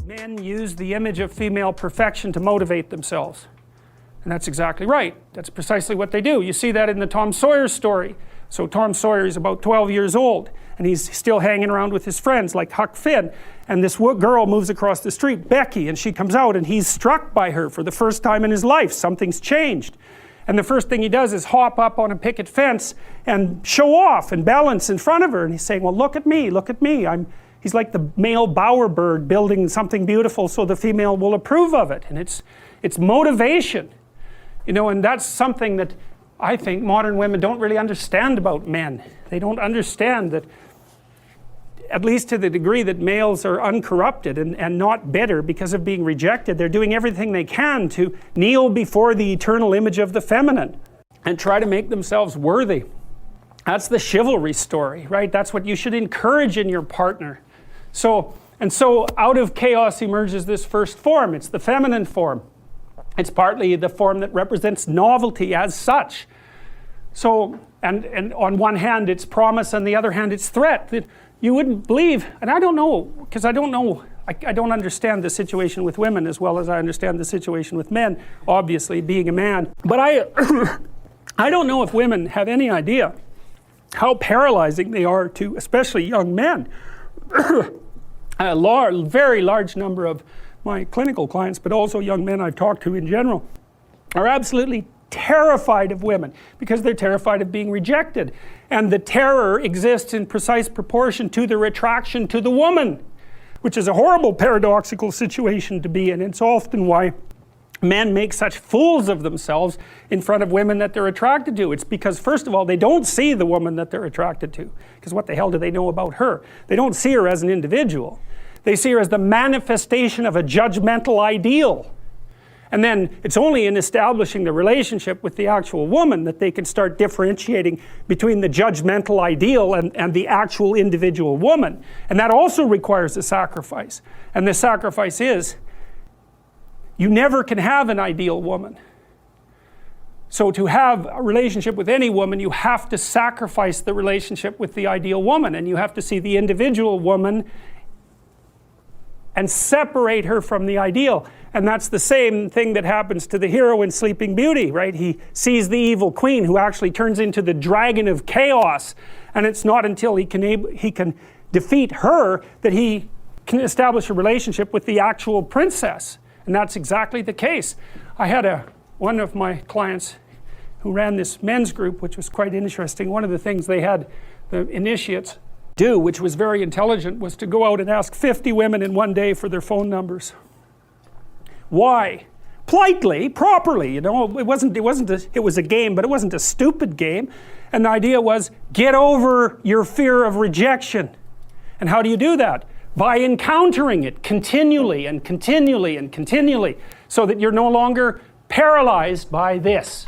Men use the image of female perfection to motivate themselves. And that's exactly right. That's precisely what they do. You see that in the Tom Sawyer story. So Tom Sawyer is about 12 years old, and he's still hanging around with his friends like Huck Finn. And this girl moves across the street, Becky, and she comes out, and he's struck by her for the first time in his life. Something's changed. And the first thing he does is hop up on a picket fence and show off and balance in front of her. And he's saying, well, look at me, look at me. He's like the male bowerbird building something beautiful so the female will approve of it. And it's motivation. You know, and that's something that I think modern women don't really understand about men. They don't understand that, at least to the degree that males are uncorrupted and not bitter because of being rejected, they're doing everything they can to kneel before the eternal image of the feminine and try to make themselves worthy. That's the chivalry story, right? That's what you should encourage in your partner. So out of chaos emerges this first form. It's the feminine form. It's partly the form that represents novelty as such. So, and on one hand it's promise, on the other hand it's threat. That you wouldn't believe, and I don't know, because I don't understand the situation with women as well as I understand the situation with men, obviously, being a man. But I don't know if women have any idea how paralyzing they are to, especially young men. A very large number of my clinical clients, but also young men I've talked to in general, are absolutely terrified of women because they're terrified of being rejected. And the terror exists in precise proportion to the attraction to the woman, which is a horrible paradoxical situation to be in. It's often why men make such fools of themselves in front of women that they're attracted to. It's because, first of all, they don't see the woman that they're attracted to, because what the hell do they know about her? They don't see her as an individual. They see her as the manifestation of a judgmental ideal. And then it's only in establishing the relationship with the actual woman that they can start differentiating between the judgmental ideal and the actual individual woman. And that also requires a sacrifice. And the sacrifice is, you never can have an ideal woman. So to have a relationship with any woman, you have to sacrifice the relationship with the ideal woman. And you have to see the individual woman and separate her from the ideal. And that's the same thing that happens to the hero in Sleeping Beauty, right? He sees the evil queen who actually turns into the dragon of chaos. And it's not until he can defeat her that he can establish a relationship with the actual princess. And that's exactly the case. I had one of my clients who ran this men's group, which was quite interesting. One of the things they had the initiates do, which was very intelligent, was to go out and ask 50 women in one day for their phone numbers. Why? Politely, properly, you know. It was a game, but it wasn't a stupid game. And the idea was, get over your fear of rejection. And how do you do that? By encountering it continually and continually and continually, so that you're no longer paralyzed by this.